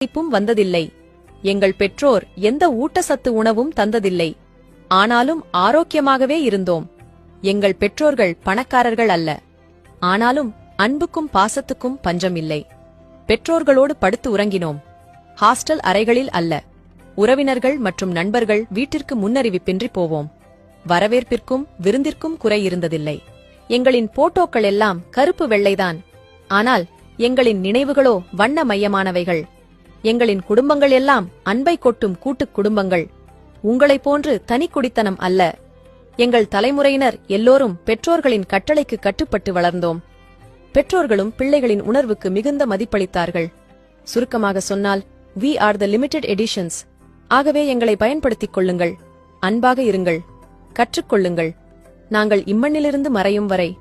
படிப்பும் வந்ததில்லை. எங்கள் பெற்றோர் எந்த ஊட்டச்சத்து உணவும் தந்ததில்லை. ஆனாலும் ஆரோக்கியமாகவே இருந்தோம். எங்கள் பெற்றோர்கள் பணக்காரர்கள் அல்ல. ஆனாலும் அன்புக்கும் பாசத்துக்கும் பஞ்சம் இல்லை. பெற்றோர்களோடு படுத்து உறங்கினோம். ஹாஸ்டல் அறைகளில் அல்ல. உறவினர்கள் மற்றும் நண்பர்கள் வீட்டிற்கு முன்னறிவிப்பின்றி போவோம். வரவேற்பிற்கும் விருந்திற்கும் குறை இருந்ததில்லை. எங்களின் போட்டோக்கள் எல்லாம் கருப்பு வெள்ளைதான். ஆனால் எங்களின் நினைவுகளோ வண்ணமயமானவைகள். எங்களின் குடும்பங்கள் எல்லாம் அன்பை கொட்டும் கூட்டுக் குடும்பங்கள். உங்களைப் போன்று தனி குடித்தனம் அல்ல. எங்கள் தலைமுறையினர் எல்லோரும் பெற்றோர்களின் கட்டளைக்கு கட்டுப்பட்டு வளர்ந்தோம். பெற்றோர்களும் பிள்ளைகளின் உணர்வுக்கு மிகுந்த மதிப்பளித்தார்கள். சுருக்கமாக சொன்னால், we are the limited editions. ஆகவே எங்களை பயன்படுத்திக் கொள்ளுங்கள். அன்பாக இருங்கள். கற்றுக்கொள்ளுங்கள். நாங்கள் இம்மண்ணிலிருந்து மறையும் வரை